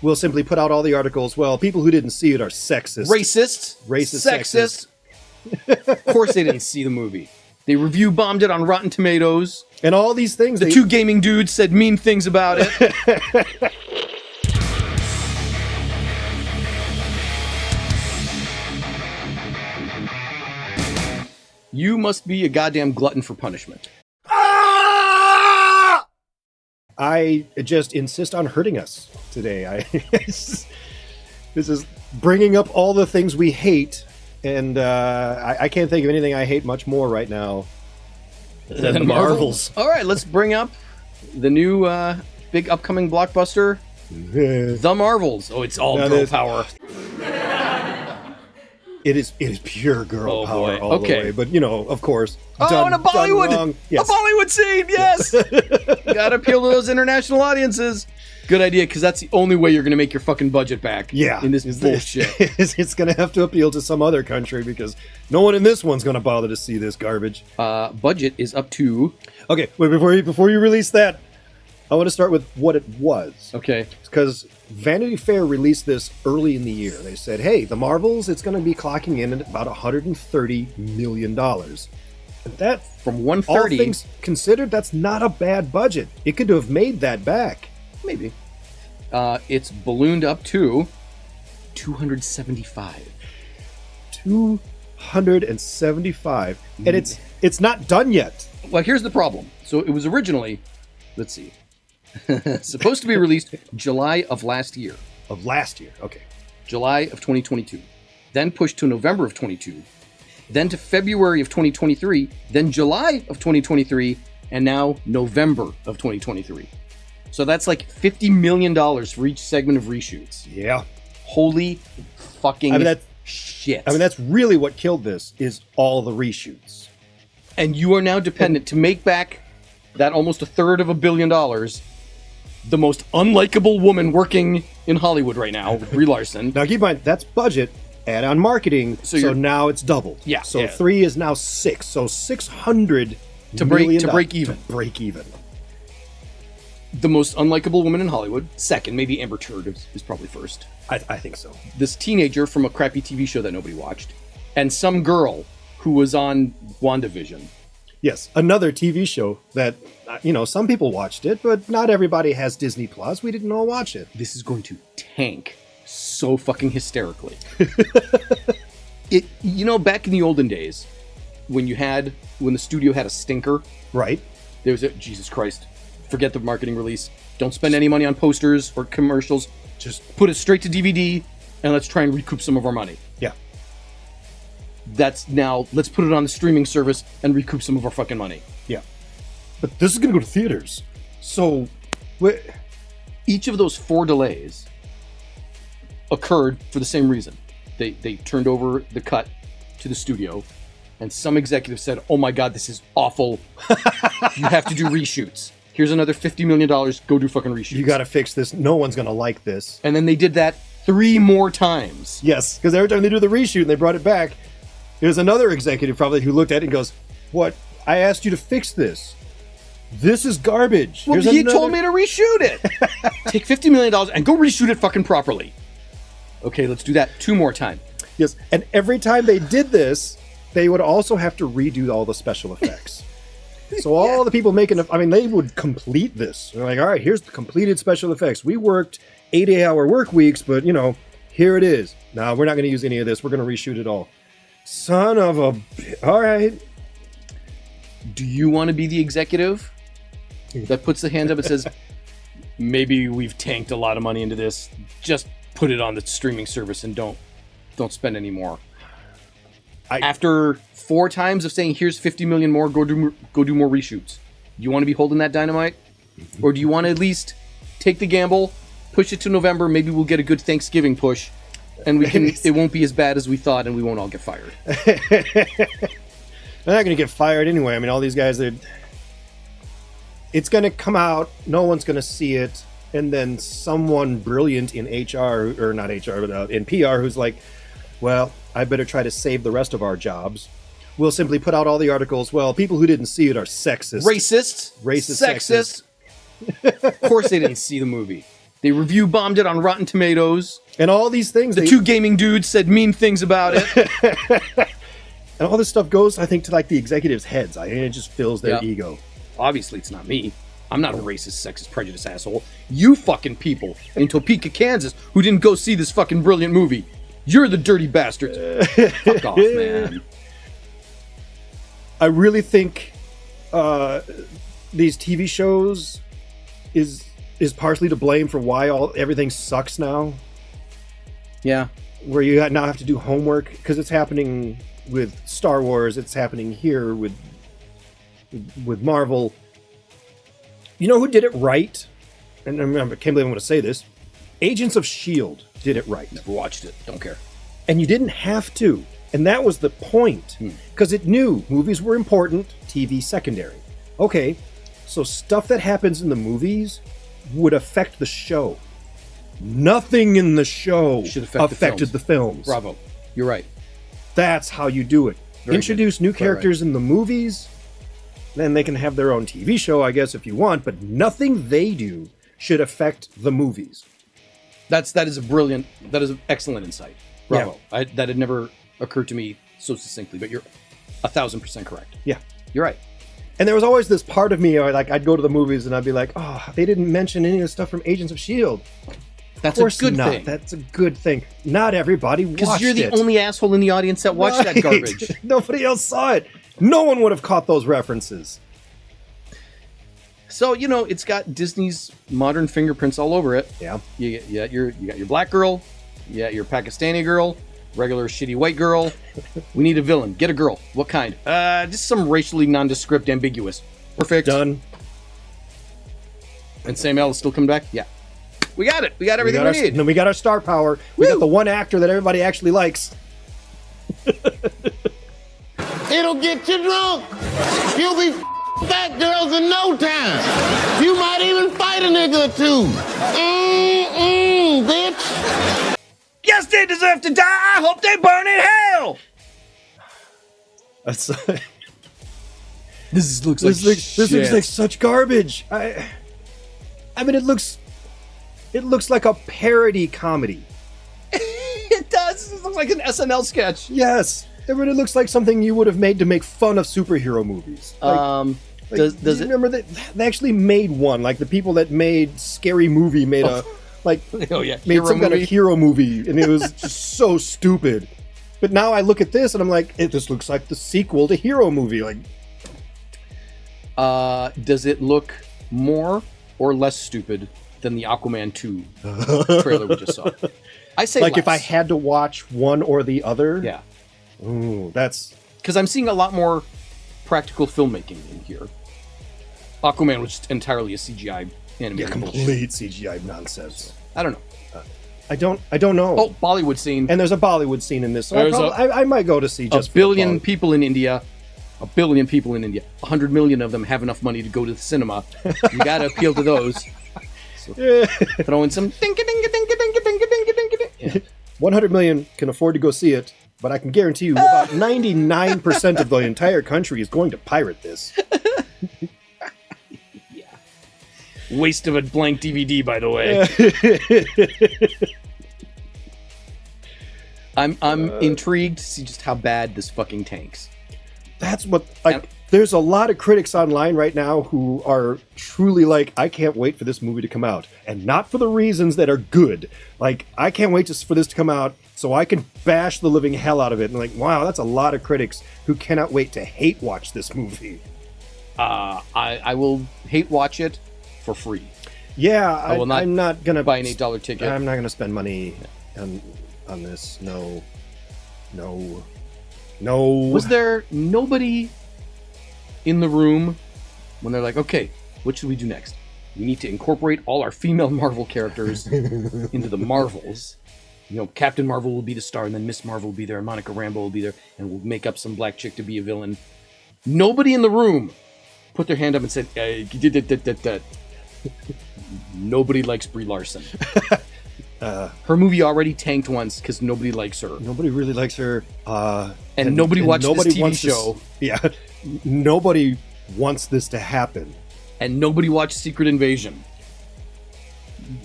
We'll simply put out all the articles. Well, people who didn't see it are sexist. Racist. Sexist. Of course they didn't see the movie. They review bombed it on Rotten Tomatoes. And all these things. The two gaming dudes said mean things about it. You must be a goddamn glutton for punishment. I just insist on hurting us today. This is bringing up all the things we hate, and I can't think of anything I hate much more right now than the Marvels. All right, let's bring up the new big upcoming blockbuster, The Marvels. Oh, it's all girl power. It is pure girl power boy. all the way. But, of course. And a Bollywood! Yes. A Bollywood scene, yes! Gotta appeal to those international audiences. Good idea, because that's the only way you're going to make your fucking budget back in this bullshit. It's going to have to appeal to some other country, because no one in this one's going to bother to see this garbage. Budget is up to... Okay, wait, before you release that, I want to start with what it was. Okay. Because Vanity Fair released this early in the year. They said, hey, the Marvels, it's going to be clocking in at about $130 million. And that, from 130, all things considered, that's not a bad budget. It could have made that back. Maybe. It's ballooned up to 275. 275. And it's not done yet. Well, here's the problem. So it was originally, let's see, supposed to be released July of last year. Of last year, okay. July of 2022. Then pushed to November of 22. Then to February of 2023. Then July of 2023. And now November of 2023. So that's like $50 million for each segment of reshoots. Yeah. Holy fucking shit. I mean, that's really what killed this, is all the reshoots. And you are now dependent to make back that almost $350 million, the most unlikable woman working in Hollywood right now, Brie Larson. Now keep in mind, that's budget, add on marketing, so now it's doubled. Yeah. So 3 is now 6, so $600 to million break even. To break even. The most unlikable woman in Hollywood. Second, maybe Amber Turd is probably first. I think so. This teenager from a crappy TV show that nobody watched. And some girl who was on WandaVision. Yes, another TV show that, some people watched it, but not everybody has Disney Plus. We didn't all watch it. This is going to tank so fucking hysterically. Back in the olden days, when the studio had a stinker. Right. There was Jesus Christ. Forget the marketing release. Don't spend any money on posters or commercials. Just put it straight to DVD and let's try and recoup some of our money. Yeah. That's now, let's put it on the streaming service and recoup some of our fucking money. Yeah. But this is going to go to theaters. So, each of those 4 delays occurred for the same reason. They turned over the cut to the studio, and some executive said, oh my God, this is awful. You have to do reshoots. Here's another $50 million. Go do fucking reshoots. You got to fix this. No one's going to like this. And then they did that 3 more times. Yes, because every time they do the reshoot and they brought it back, there's another executive probably who looked at it and goes, what? I asked you to fix this. This is garbage. Well, he told me to reshoot it. Take $50 million and go reshoot it fucking properly. Okay, let's do that 2 more times. Yes, and every time they did this, they would also have to redo all the special effects. So all the people making they would complete this. They're like, all right, here's the completed special effects. We worked 80-hour work weeks, but, here it is. No, we're not going to use any of this. We're going to reshoot it all. Son of a... All right. Do you want to be the executive that puts the hand up and says, maybe we've tanked a lot of money into this. Just put it on the streaming service and don't spend any more. After 4 times of saying, here's 50 million more, go do more reshoots. Do you want to be holding that dynamite? Or do you want to at least take the gamble, push it to November, maybe we'll get a good Thanksgiving push, and it won't be as bad as we thought, and we won't all get fired. They're not going to get fired anyway. All these guys, it's going to come out, no one's going to see it, and then someone brilliant in HR, or not HR, but in PR, who's like, well, I better try to save the rest of our jobs. We'll simply put out all the articles. Well, people who didn't see it are sexist. Racist. Sexist. Of course they didn't see the movie. They review bombed it on Rotten Tomatoes. And all these things. The two gaming dudes said mean things about it. And all this stuff goes, I think, to like the executives' heads. I think it just fills their ego. Obviously, it's not me. I'm not a racist, sexist, prejudiced asshole. You fucking people in Topeka, Kansas, who didn't go see this fucking brilliant movie. You're the dirty bastards. Fuck off, man. I really think these TV shows is partially to blame for why everything sucks now. Yeah. Where you now have to do homework, because it's happening with Star Wars. It's happening here with Marvel. You know who did it right? And I can't believe I'm going to say this. Agents of S.H.I.E.L.D. did it right. Never watched it. Don't care. And you didn't have to. And that was the point. Because it knew movies were important, TV secondary. Okay, so stuff that happens in the movies would affect the show. Nothing in the show affected the films. Bravo. You're right. That's how you do it. Very Introduce new characters in the movies, then they can have their own TV show, I guess, if you want, but nothing they do should affect the movies. That is an excellent insight. Bravo. Yeah. That had never occurred to me so succinctly, but you're 1,000% correct. Yeah. You're right. And there was always this part of me, like, I'd go to the movies and I'd be like, oh, they didn't mention any of the stuff from Agents of S.H.I.E.L.D. That's a good thing. That's a good thing. Not everybody watched it. Because you're the only asshole in the audience that watched that garbage. Nobody else saw it. No one would have caught those references. So, it's got Disney's modern fingerprints all over it. Yeah. You got your black girl, you got your Pakistani girl, regular shitty white girl. We need a villain. Get a girl. What kind? Just some racially nondescript, ambiguous. Perfect. Done. And Sam L is still coming back? Yeah. We got it. We got everything we need. And then we got our star power. We got the one actor that everybody actually likes. It'll get you drunk. You'll be fat girls in no time. You might even fight a nigga or two. Bitch. Yes, they deserve to die. I hope they burn in hell. That's This looks like such garbage. I mean, it looks like a parody comedy. It does. It looks like an SNL sketch. Yes. I mean, it looks like something you would have made to make fun of superhero movies. Does it? Remember that they actually made one? Like the people that made Scary Movie made made some kind of hero movie, and it was just so stupid. But now I look at this and I'm like, this looks like the sequel to Hero Movie. Like, does it look more or less stupid than the Aquaman 2 trailer we just saw? I say like less. If I had to watch one or the other. Yeah. Ooh, that's because I'm seeing a lot more practical filmmaking in here. Aquaman was just entirely a CGI animated complete CGI nonsense. I don't know. I don't know. Oh, Bollywood scene. And there's a Bollywood scene in this. So I might go to see just a billion people in India. 100 million of them have enough money to go to the cinema. You got to appeal to those. So throw in some ding ding ding ding ding ding ding ding. 100 million can afford to go see it, but I can guarantee you about 99% of the entire country is going to pirate this. Yeah. Waste of a blank DVD, by the way. I'm intrigued to see just how bad this fucking tanks. That's what there's a lot of critics online right now who are truly like, I can't wait for this movie to come out, and not for the reasons that are good. Like, I can't wait for this to come out so I can bash the living hell out of it. And like, wow, that's a lot of critics who cannot wait to hate watch this movie. I will hate watch it for free. Yeah, I'm not gonna buy an $8 ticket. I'm not gonna spend money on this. No. Was there nobody in the room when they're like, okay, what should we do next? We need to incorporate all our female Marvel characters into the Marvels. Captain Marvel will be the star, and then Miss Marvel will be there, and Monica Rambeau will be there, and we'll make up some black chick to be a villain. Nobody in the room put their hand up and said, nobody likes Brie Larson. Her movie already tanked once because nobody likes her. Nobody really likes her. And nobody watched this TV show. Yeah. Nobody wants this to happen. And nobody watched Secret Invasion.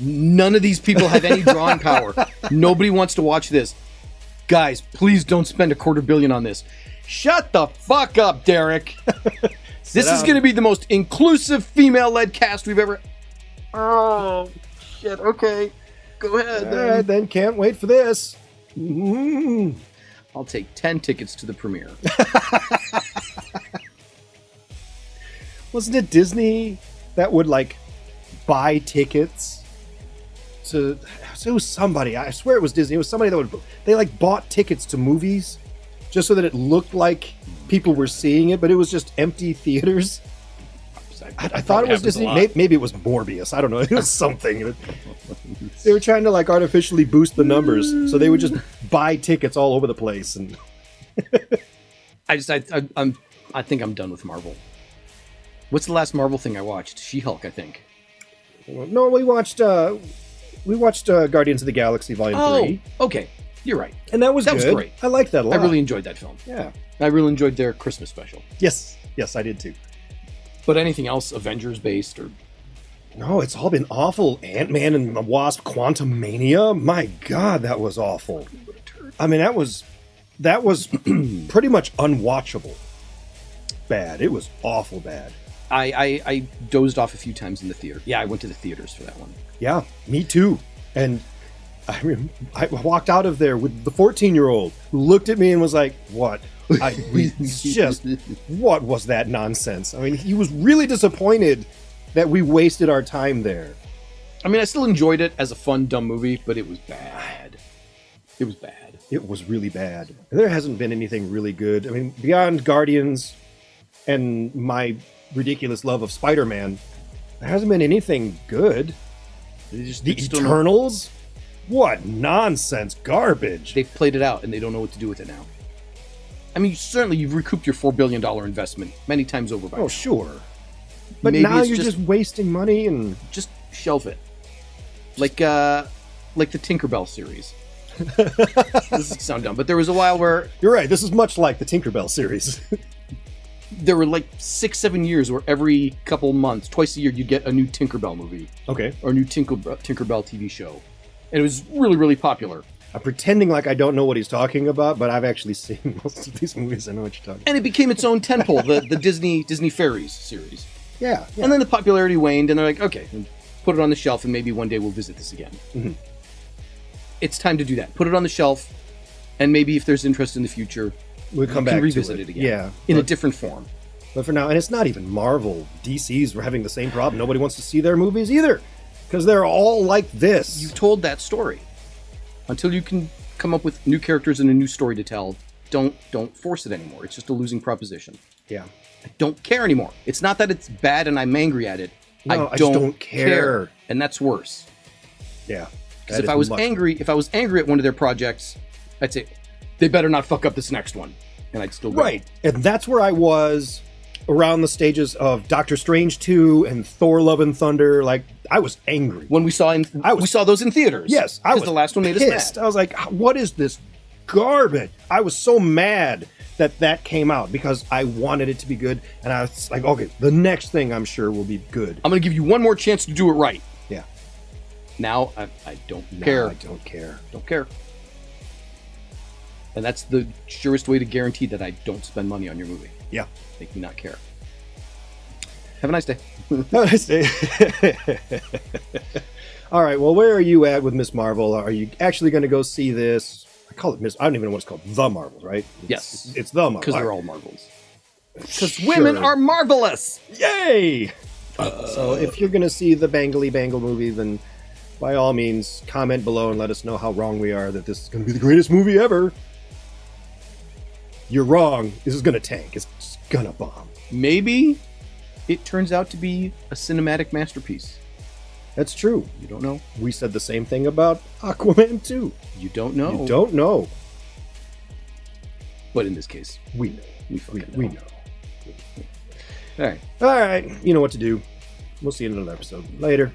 None of these people have any drawing power. Nobody wants to watch this. Guys, please don't spend $250 million on this. Shut the fuck up, Derek. This is going to be the most inclusive female-led cast we've ever... Oh, shit. Okay. Go ahead. All right, then can't wait for this. Mm-hmm. I'll take 10 tickets to the premiere. Wasn't it Disney that would like buy tickets to? It was somebody. I swear it was Disney. It was somebody that would. They like bought tickets to movies just so that it looked like people were seeing it, but it was just empty theaters. I thought it was Disney. Maybe it was Morbius. I don't know. It was something. They were trying to like artificially boost the numbers, so they would just buy tickets all over the place. And I think I'm done with Marvel. What's the last Marvel thing I watched? She-Hulk, I think. No, we watched Guardians of the Galaxy Volume 3. Okay. You're right. And that was great. I liked that a lot. I really enjoyed that film. Yeah. I really enjoyed their Christmas special. Yes, I did too. But anything else Avengers based or... No, it's all been awful. Ant-Man and the Wasp, Quantumania. My God, that was awful. I mean, that was pretty much unwatchable. Bad. It was awful bad. I dozed off a few times in the theater. Yeah, I went to the theaters for that one. Yeah, me too. And I walked out of there with the 14-year-old who looked at me and was like, "What? What was that nonsense?" I mean, he was really disappointed that we wasted our time there. I mean, I still enjoyed it as a fun, dumb movie, but it was bad. It was bad. It was really bad. There hasn't been anything really good. I mean, beyond Guardians and my ridiculous love of Spider-Man, there hasn't been anything good. The Eternals? What nonsense, garbage. They've played it out and they don't know what to do with it now. I mean, certainly you've recouped your $4 billion investment many times over by now. Oh, sure. But maybe now you're just wasting money and... Just shelve it. Like the Tinkerbell series. This is sound dumb, but there was a while where... You're right, this is much like the Tinkerbell series. There were like 6-7 years where every couple months, twice a year, you'd get a new Tinkerbell movie. Okay. Or a new Tinkerbell TV show. And it was really, really popular. I'm pretending like I don't know what he's talking about, but I've actually seen most of these movies. I know what you're talking about. And it became its own tentpole, the Disney Fairies series. Yeah. And then the popularity waned, and they're like, okay, put it on the shelf, and maybe one day we'll visit this again. Mm-hmm. It's time to do that. Put it on the shelf, and maybe if there's interest in the future, we'll come back revisit to it again. Yeah. In a different form. But for now, and it's not even Marvel. DC's were having the same problem. Nobody wants to see their movies either, because they're all like this. You've told that story. Until you can come up with new characters and a new story to tell, don't force it anymore. It's just a losing proposition. Yeah. I don't care anymore. It's not that it's bad and I'm angry at it. No, I just don't care. And that's worse. Yeah. Because if I was angry at one of their projects, I'd say, they better not fuck up this next one. And I'd still go. Right. And that's where I was around the stages of Doctor Strange 2 and Thor Love and Thunder. Like, I was angry. When we saw those in theaters. Yes. I was the last one made pissed. us mad. I was like, what is this garbage? I was so mad that came out because I wanted it to be good. And I was like, okay, the next thing I'm sure will be good. I'm going to give you one more chance to do it right. Yeah. Now, I don't care. I don't care. Don't care. And that's the surest way to guarantee that I don't spend money on your movie. Yeah. Make me not care. Have a nice day. Have a nice day. All right. Well, where are you at with Miss Marvel? Are you actually going to go see this? I call it Miss. I don't even know what it's called. The Marvels, right? Yes. It's the Marvels. Because they're all Marvels. Because women are marvelous. Yay! So if you're going to see the Bangly Bangle movie, then by all means, comment below and let us know how wrong we are that this is going to be the greatest movie ever. You're wrong. This is going to tank. It's going to bomb. Maybe it turns out to be a cinematic masterpiece. That's true. You don't know. We said the same thing about Aquaman 2. You don't know. You don't know. But in this case, we know. We know. All right. All right. You know what to do. We'll see you in another episode. Later.